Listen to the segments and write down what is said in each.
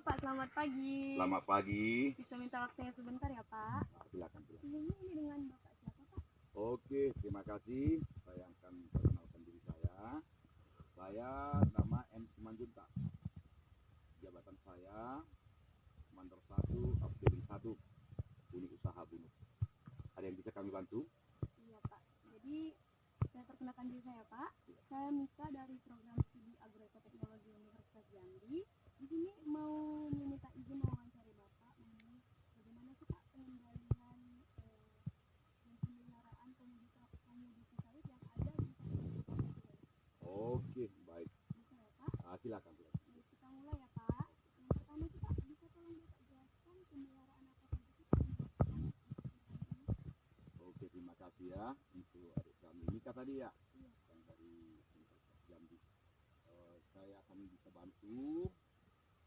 Pak, selamat pagi. Selamat pagi. Bisa minta waktunya sebentar ya Pak? Silakan. Ini dengan Bapak siapa Pak? Oke, terima kasih. Saya akan perkenalkan diri saya. Saya nama M. Simanjuntak. Jabatan saya Mandor 1, Abdeling 1, Unit Usaha Bunut. Ada yang bisa kami bantu? Iya Pak. Jadi saya perkenalkan diri saya Pak. Saya Mika dari program studi Agroekoteknologi Universitas Jambi. Di sini mau meminta izin mewawancari Bapak mengenai bagaimana sih Pak pengendalian dan pemeliharaan komoditas sawit yang ada di Kabupaten Jambi. Oke, baik. Bisa ya Pak? Silakan. Baik, kita mulai ya Pak. Yang pertama sih Pak, bisa tolong Bapak jelaskan pemeliharaan apa saja sih Pak yang dilakukan di ini? Oke, terima kasih ya untuk adik kami Mika tadi ya. Iya. Yang dari Universitas Jambi. Saya akan bisa bantu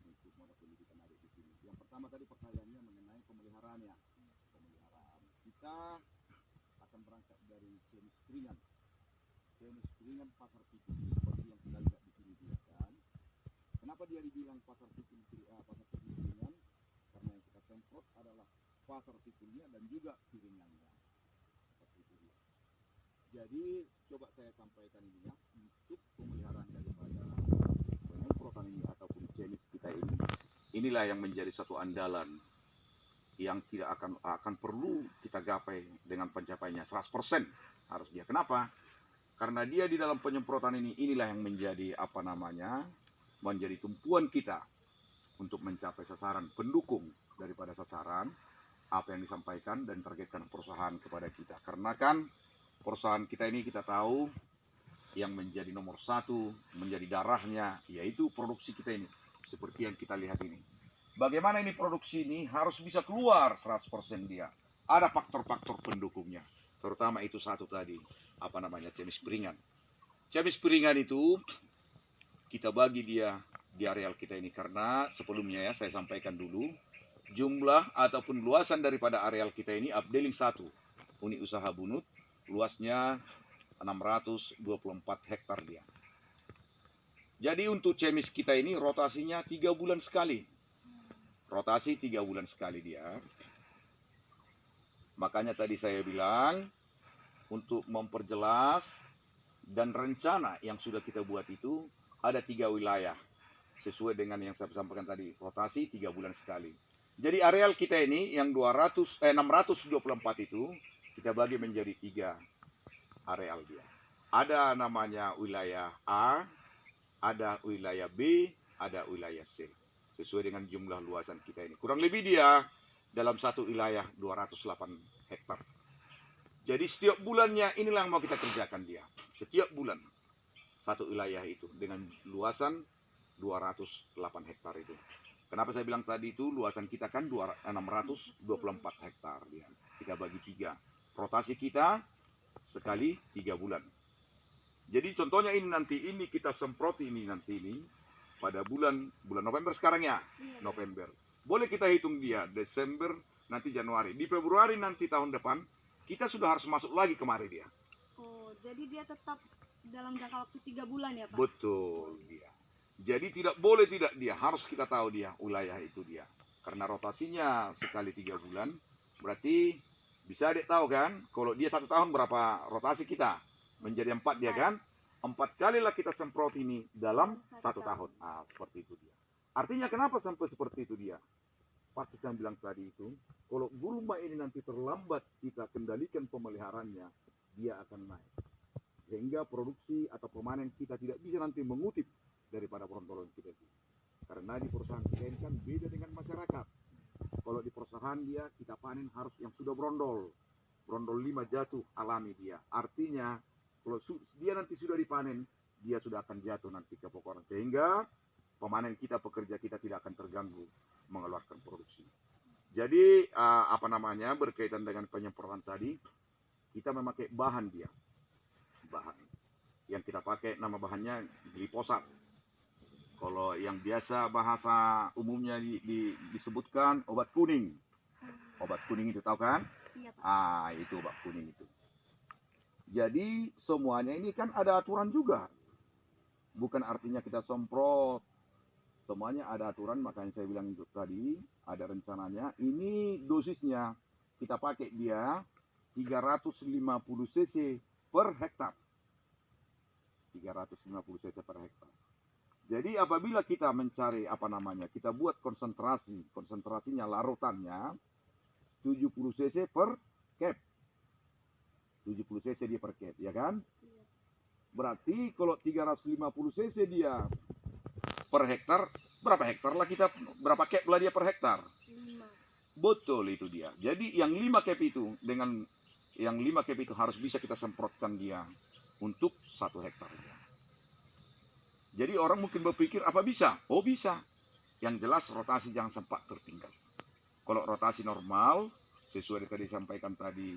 untuk modal pendidikan adik di sini. Yang pertama tadi pertanyaannya mengenai pemeliharaannya. Pemeliharaan kita akan berangkat dari kemiskringan. Kemiskringan pasar pikir seperti yang kita lihat di sini juga kan. Kenapa dia dibilang pasar pikir pasar kemiskringan? Karena yang kita semprot adalah pasar pikirnya dan juga piringannya. Seperti itu dia. Jadi coba saya sampaikan ini ya, untuk pemeliharaan daripada penyemprotan ini ataupun jenis kita ini, inilah yang menjadi satu andalan yang tidak akan perlu kita gapai dengan pencapaiannya 100% harus dia. Kenapa? Karena dia di dalam penyemprotan ini, inilah yang menjadi menjadi tumpuan kita untuk mencapai sasaran pendukung daripada sasaran apa yang disampaikan dan targetkan perusahaan kepada kita. Karena kan perusahaan kita ini kita tahu yang menjadi nomor satu, menjadi darahnya, yaitu produksi kita ini. Seperti yang kita lihat ini. Bagaimana ini produksi ini harus bisa keluar 100% dia. Ada faktor-faktor pendukungnya. Terutama itu satu tadi, jenis piringan. Jenis piringan itu kita bagi dia di areal kita ini. Karena sebelumnya ya saya sampaikan dulu, jumlah ataupun luasan daripada areal kita ini Abdeling 1, Unit Usaha Bunut, luasnya 624 hektar dia. Jadi untuk cemis kita ini rotasinya 3 bulan sekali. Rotasi 3 bulan sekali dia. Makanya tadi saya bilang untuk memperjelas dan rencana yang sudah kita buat itu ada 3 wilayah. Sesuai dengan yang saya sampaikan tadi, rotasi 3 bulan sekali. Jadi areal kita ini yang 624 itu kita bagi menjadi 3 areal dia. Ada namanya wilayah A, ada wilayah B, ada wilayah C. Sesuai dengan jumlah luasan kita ini. Kurang lebih dia dalam satu wilayah 208 hektar. Jadi setiap bulannya inilah yang mau kita kerjakan dia. Setiap bulan satu wilayah itu dengan luasan 208 hektar itu. Kenapa saya bilang tadi itu luasan kita kan 624 hektar dia. Kita bagi 3. Rotasi kita sekali 3 bulan. Jadi contohnya ini kita semprot ini pada bulan November sekarang ya. November. Boleh kita hitung dia Desember, nanti Januari. Di Februari nanti tahun depan kita sudah harus masuk lagi kemari dia. Oh, jadi dia tetap dalam jangka waktu 3 bulan ya Pak? Betul dia. Jadi tidak boleh dia harus kita tahu dia wilayah itu dia. Karena rotasinya sekali 3 bulan, berarti bisa adik tahu kan, kalau dia 1 tahun berapa rotasi kita? Menjadi 4 dia kan? 4 kalilah kita semprot ini dalam 1 tahun. Seperti itu dia. Artinya kenapa sampai seperti itu dia? Pasti saya bilang tadi itu, kalau gulma ini nanti terlambat kita kendalikan pemeliharaannya, dia akan naik. Sehingga produksi atau pemanen kita tidak bisa nanti mengutip daripada perontolan kita itu. Karena di perusahaan kita ini kan beda dengan masyarakat. Kalau di perusahaan dia kita panen harus yang sudah brondol 5 jatuh alami dia. Artinya kalau dia nanti sudah dipanen, dia sudah akan jatuh nanti ke pokoknya. Sehingga pemanen kita, pekerja kita tidak akan terganggu mengeluarkan produksi. Jadi berkaitan dengan penyemprotan tadi, kita memakai bahan dia. Bahan yang kita pakai nama bahannya glifosat. Kalau yang biasa bahasa umumnya disebutkan obat kuning. Obat kuning itu tahu kan? Iya, Itu obat kuning itu. Jadi semuanya ini kan ada aturan juga. Bukan artinya kita semprot Semuanya ada aturan, makanya saya bilang itu tadi ada rencananya. Ini dosisnya kita pakai dia 350 cc per hektar. 350 cc per hektar. Jadi apabila kita mencari kita buat konsentrasinya larutannya 70 cc per cap. 70 cc dia per cap, ya kan? Berarti kalau 350 cc dia per hektar, berapa hektar lah kita, berapa cap lah dia per hektar? 5. Betul itu dia. Jadi yang 5 cap itu, dengan yang 5 cap itu harus bisa kita semprotkan dia untuk 1 hektar. Jadi orang mungkin berpikir, apa bisa? Oh bisa. Yang jelas rotasi jangan sempat tertinggal. Kalau rotasi normal, sesuai yang tadi disampaikan tadi,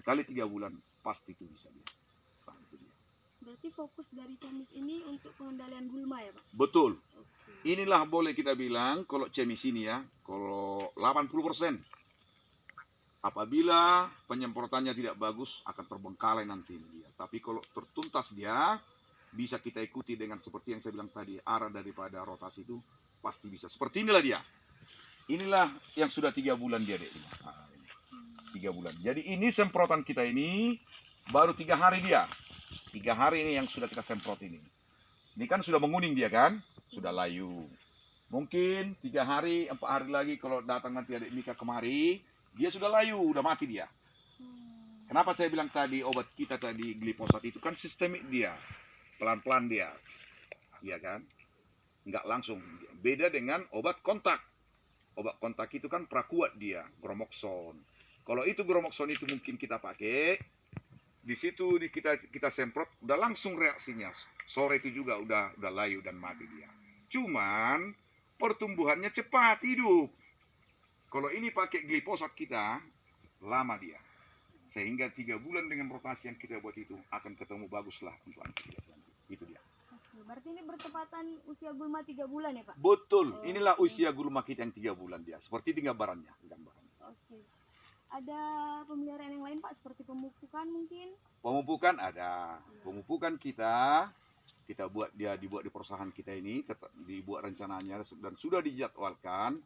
sekali 3 bulan, pasti itu bisa dia. Nah, itu dia. Berarti fokus dari Cemis ini untuk pengendalian gulma ya Pak? Betul. Oke. Inilah boleh kita bilang, kalau Cemis ini ya, kalau 80%, apabila penyemprotannya tidak bagus, akan terbengkalai nanti dia. Tapi kalau tertuntas dia, bisa kita ikuti dengan seperti yang saya bilang tadi, arah daripada rotasi itu pasti bisa. Seperti inilah dia. Inilah yang sudah 3 bulan dia, Dek. Nah, 3 bulan. Jadi ini semprotan kita ini baru 3 hari dia. 3 hari ini yang sudah kita semprot ini. Ini kan sudah menguning dia kan, sudah layu. Mungkin 3 hari, 4 hari lagi kalau datang nanti adik Mika kemari, dia sudah layu, udah mati dia. Kenapa saya bilang tadi obat kita tadi glifosat itu kan sistemik dia, pelan-pelan dia, iya kan? Nggak langsung. Beda dengan obat kontak. Obat kontak itu kan prakuat dia, Bromoxon. Kalau itu Bromoxon itu mungkin kita pakai, di situ kita semprot, udah langsung reaksinya. Sore itu juga udah layu dan mati dia. Cuman pertumbuhannya cepat hidup. Kalau ini pakai glifosat kita, lama dia. Sehingga 3 bulan dengan rotasi yang kita buat itu akan ketemu bagus lah untuk antibiot nanti. Itu dia. Oke, berarti ini bertepatan usia gulma 3 bulan ya Pak? Betul, inilah usia gulma kita yang 3 bulan dia. Seperti di gambarannya. Oke. Ada pemeliharaan yang lain Pak, seperti pemupukan mungkin? Pemupukan ada. Pemupukan kita dibuat di perusahaan kita ini, dibuat rencananya dan sudah dijadwalkan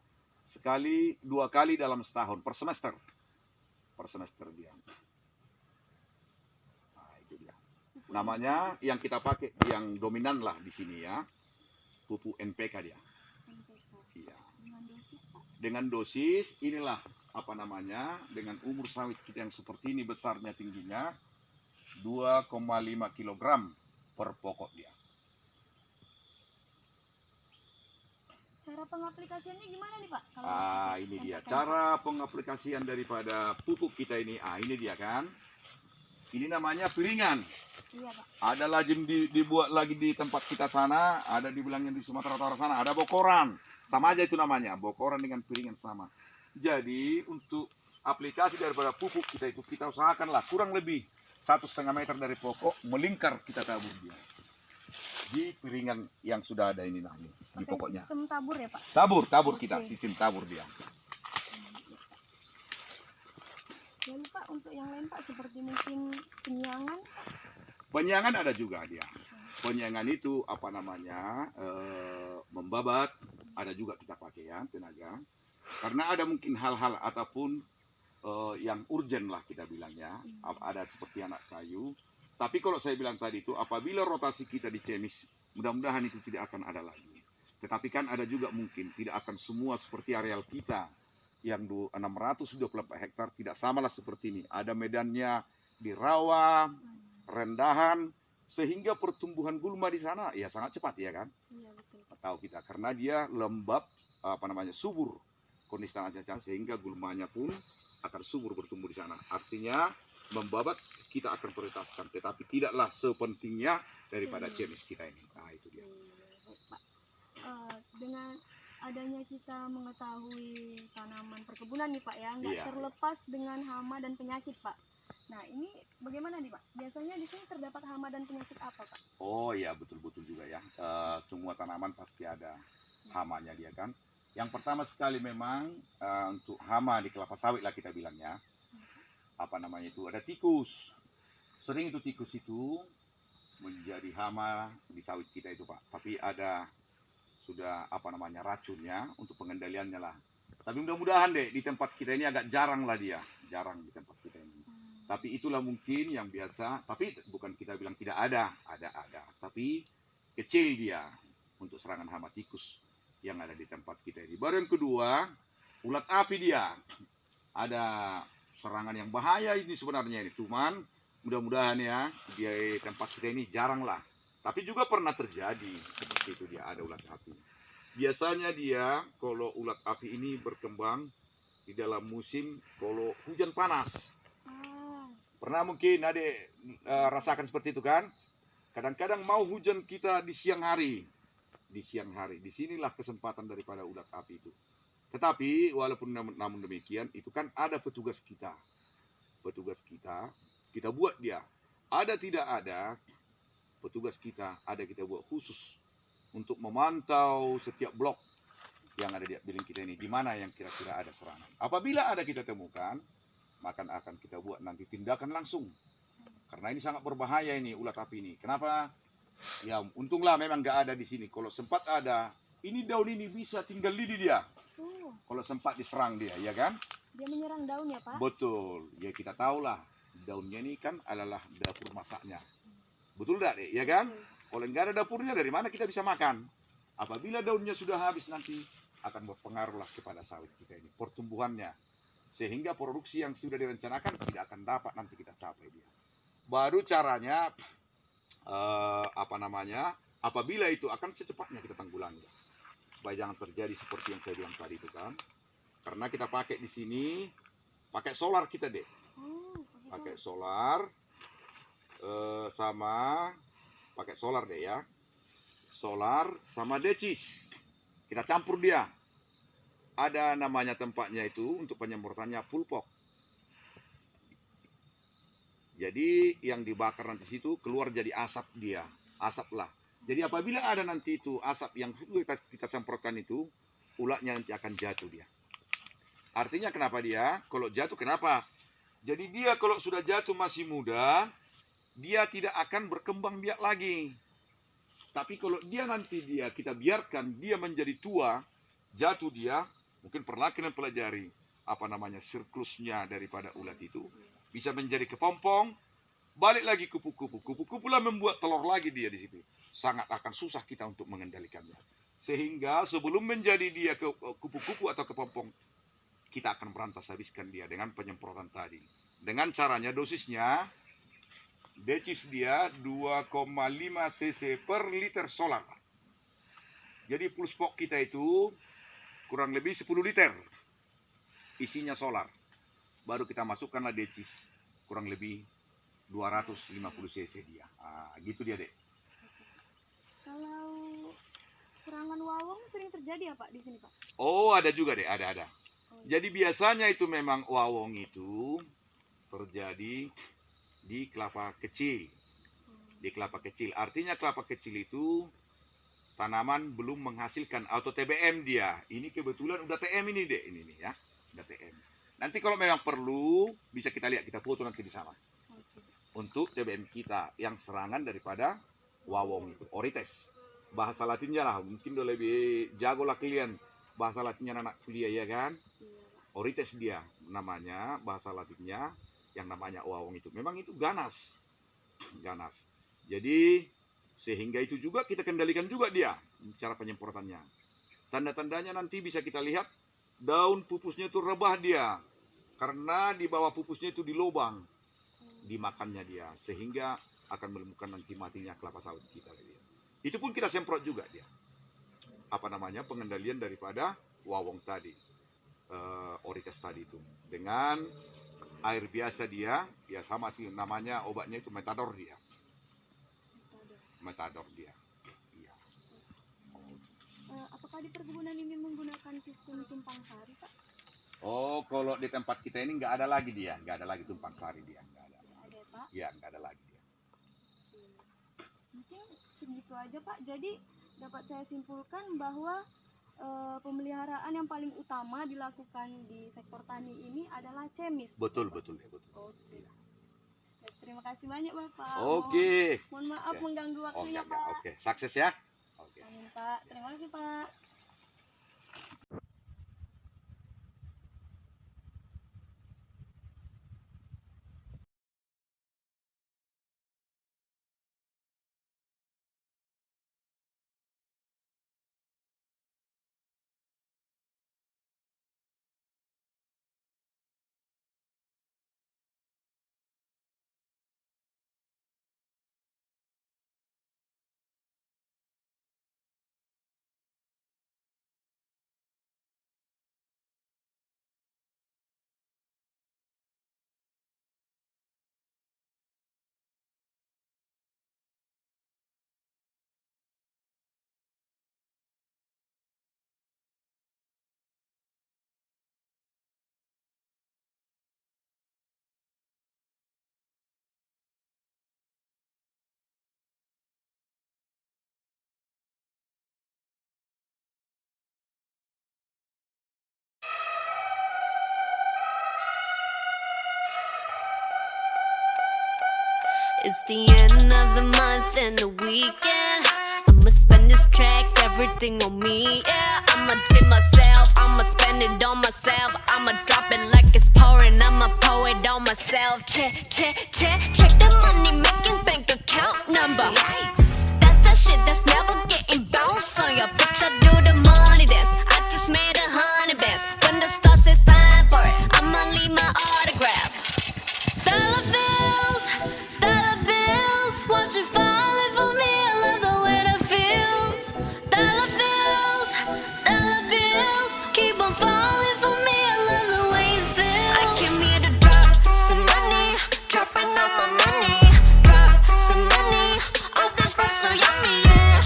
sekali 2 kali dalam setahun per semester. Per semester dia. Nah, itu dia. Namanya yang kita pakai yang dominan lah di sini ya. Pupuk NPK dia. Iya. Dengan dosis Pak? Dengan dosis inilah dengan umur sawit kita yang seperti ini besarnya tingginya 2,5 kg per pokok dia. Cara pengaplikasiannya gimana nih Pak? Ini dia cara pengaplikasian daripada pupuk kita ini. Ini dia kan. Ini namanya piringan. Iya Pak. Ada lazim dibuat lagi di tempat kita sana, ada dibilangnya di Sumatera Utara sana, ada bokoran. Sama aja itu namanya, bokoran dengan piringan sama. Jadi untuk aplikasi daripada pupuk kita itu kita usahakanlah kurang lebih 1,5 meter dari pokok melingkar kita tabur dia di piringan yang sudah ada ini di pokoknya. Sistem tabur ya Pak? Tabur kita, sistem tabur dia. Jangan lupa untuk yang lain Pak, seperti mungkin penyiangan. Penyiangan ada juga dia. Penyiangan itu membabat, ada juga kita pakai ya tenaga. Karena ada mungkin hal-hal ataupun yang urgent lah kita bilangnya, ada seperti anak kayu. Tapi kalau saya bilang tadi itu, apabila rotasi kita di Cemis, mudah-mudahan itu tidak akan ada lagi. Tetapi kan ada juga mungkin tidak akan semua seperti areal kita yang 624 hektar, tidak samalah seperti ini. Ada medannya di rawa, rendahan, sehingga pertumbuhan gulma di sana ya sangat cepat ya kan? Iya betul. Tahu kita karena dia lembab subur kondisi tanahnya, sehingga gulmanya pun akan subur bertumbuh di sana. Artinya membabat kita akan prioritaskan, tetapi tidaklah sepentingnya daripada Cemis kita ini. Nah itu dia. Pak, dengan adanya kita mengetahui tanaman perkebunan nih Pak ya, nggak terlepas dengan hama dan penyakit Pak. Nah ini bagaimana nih Pak? Biasanya di sini terdapat hama dan penyakit apa Pak? Oh ya betul-betul juga ya. Semua tanaman pasti ada hamanya dia kan. Yang pertama sekali memang untuk hama di kelapa sawit lah kita bilangnya. Ada tikus. Sering itu tikus itu menjadi hama di sawit kita itu Pak. Tapi ada racunnya untuk pengendaliannya lah. Tapi mudah-mudahan deh di tempat kita ini agak jarang lah dia, jarang di tempat kita ini. Tapi itulah mungkin yang biasa. Tapi bukan kita bilang tidak ada. Tapi kecil dia untuk serangan hama tikus yang ada di tempat kita ini. Baru yang kedua, ulat api dia. Ada serangan yang bahaya ini sebenarnya ini. Cuman mudah-mudahan ya di tempat kita ini jarang lah. Tapi juga pernah terjadi seperti itu, dia ada ulat api. Biasanya dia kalau ulat api ini berkembang di dalam musim kalau hujan panas. Pernah mungkin adik rasakan seperti itu kan? Kadang-kadang mau hujan kita di siang hari. Disinilah kesempatan daripada ulat api itu. Tetapi walaupun namun demikian itu kan ada petugas kita. Kita buat dia. Ada tidak ada petugas kita buat khusus untuk memantau setiap blok yang ada di billing kita ini, di mana yang kira-kira ada serangan. Apabila ada kita temukan, maka akan kita buat nanti tindakan langsung. Karena ini sangat berbahaya ini ulat api ini. Kenapa? Ya untunglah memang nggak ada di sini. Kalau sempat ada, ini daun ini bisa tinggal lidi dia. Kalau sempat diserang dia, ya kan? Dia menyerang daun ya Pak? Betul. Ya kita tahulah daunnya ini kan adalah dapur masaknya. Betul tidak deh, ya kan? Kalau nggak ada dapurnya, dari mana kita bisa makan? Apabila daunnya sudah habis nanti akan berpengaruhlah kepada sawit kita ini, pertumbuhannya. Sehingga produksi yang sudah direncanakan tidak akan dapat nanti kita capai dia. Baru caranya, apabila itu akan secepatnya kita tanggulangi. Supaya jangan terjadi seperti yang saya bilang tadi itu kan. Karena kita pakai di sini, pakai solar kita deh. Pakai solar, pakai solar deh ya, solar sama decis, kita campur dia. Ada namanya tempatnya itu untuk penyemprotannya pulpok. Jadi yang dibakar nanti situ keluar jadi asap dia, asap lah. Jadi apabila ada nanti itu asap yang kita semprotkan itu, ulatnya nanti akan jatuh dia. Artinya kenapa dia? Kalau jatuh kenapa? Jadi dia kalau sudah jatuh masih muda, dia tidak akan berkembang biak lagi. Tapi kalau dia nanti kita biarkan dia menjadi tua, jatuh dia, mungkin pernah kalian pelajari siklusnya daripada ulat itu, bisa menjadi kepompong, balik lagi kupu-kupu. Kupu-kupu lah membuat telur lagi dia di situ. Sangat akan susah kita untuk mengendalikannya. Sehingga sebelum menjadi dia kupu-kupu atau kepompong, kita akan berantas habiskan dia dengan penyemprotan tadi. Dengan caranya dosisnya, decis dia 2,5 cc per liter solar. Jadi pulspok kita itu kurang lebih 10 liter isinya solar. Baru kita masukkanlah decis kurang lebih 250 cc dia. Gitu dia dek. Kalau serangan wawong sering terjadi ya Pak di sini Pak? Oh ada juga dek, ada. Jadi biasanya itu memang wawong itu terjadi di kelapa kecil. Di kelapa kecil. Artinya kelapa kecil itu tanaman belum menghasilkan atau TBM dia. Ini kebetulan udah TM ini deh, ini nih ya. Udah TM. Nanti kalau memang perlu bisa kita lihat, kita foto nanti di sana. Untuk TBM kita yang serangan daripada wawong itu, Orites. Bahasa Latinnya lah, mungkin udah lebih jago lah kalian. Bahasa Latinnya anak kuliah ya kan? Orites dia namanya, bahasa Latinnya yang namanya wawong itu. Memang itu ganas. Jadi sehingga itu juga kita kendalikan juga dia cara penyemprotannya. Tanda-tandanya nanti bisa kita lihat daun pupusnya itu rebah dia. Karena di bawah pupusnya itu di lubang dimakannya dia, sehingga akan menemukan nanti matinya kelapa sawit kita dia. Itu pun kita semprot juga dia. Pengendalian daripada wawong tadi, Orites tadi itu dengan air biasa dia, ya sama sih namanya obatnya itu metador dia. Iya. Apakah di perkebunan ini menggunakan sistem tumpang sari Pak? Oh, kalau di tempat kita ini nggak ada lagi dia, nggak ada lagi tumpang sari dia, nggak ada. Nggak ada Pak? Iya, nggak ada lagi dia. Mungkin segitu aja Pak. Jadi dapat saya simpulkan bahwa pemeliharaan yang paling utama dilakukan di sektor tani ini adalah cemis. Betul. Oke. Terima kasih banyak Bapak. Oke. Mohon maaf mengganggu waktunya Pak. Oke, sukses ya. Oke. Amin. Pak. Terima kasih, Pak. It's the end of the month and the weekend. I'ma spend this track, everything on me, yeah. I'ma tip myself, I'ma spend it on myself. I'ma drop it like it's pouring, I'ma pour it on myself. Check, check, check, check the money making bank account number. That's that shit that's never getting bounced on your bitch. I do the money dance, I just made 100 bands. When the star says sign for it, I'ma leave my autograph. Dollar bills, won't you falling for me? I love the way that feels. Dollar bills, keep on falling for me. I love the way it feels. I came here to drop some money, dropping all my money. Drop some money, all this stuff so yummy, yeah.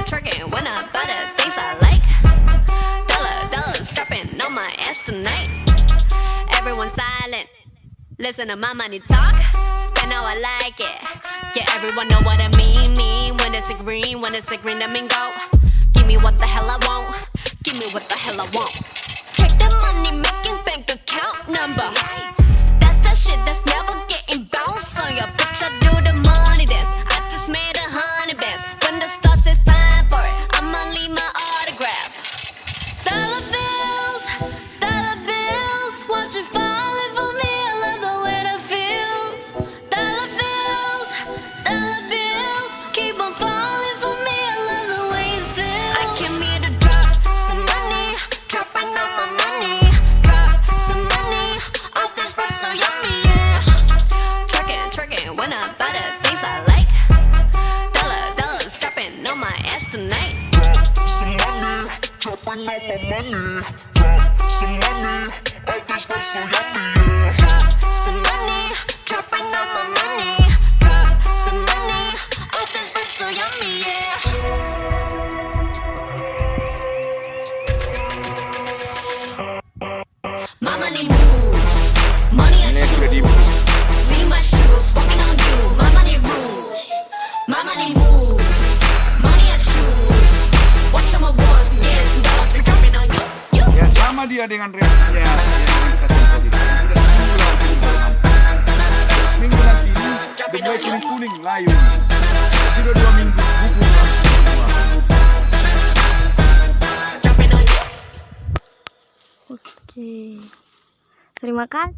Twerking, when I buy the things I like. Dollars dropping on my ass tonight. Everyone silent, listen to my money talk. Spend how I like it. Yeah, everyone know what I mean. When it's a green, that mean go. Give me what the hell I want. Give me what the hell I want. Check the money making bank account number. That's that shit that's never getting bounced on your bitch. I do the money dance, I just made 100 bands. When the star says sign for it, I'ma leave my autograph. Dollar bills, won't you falling for me? I love the way that feels. Dollar bills, keep on falling for me. I love the way it feels. I came here to drop some money, dropping all my money. Drop some money, all this stuff so yummy, yeah. Twerking, when I buy the things I like. Dollars dropping on my ass tonight. Drop some money, dropping all my money. Drop some money, all this stuff so yummy, yeah. Drop some money, dropping all my money. Drop some money, all this stuff so yummy, yeah. My money moves, money I choose. Sleeve my shoes, walking on you. My money rules, my money moves, money I choose. Watch my awards, yes, dollars we dropping on you. Ya sama dia dengan reaksinya yang kita contoh itu. Minggu nanti bendera kuning layu. Sudah 2 minggu buku Oke. Terima kasih.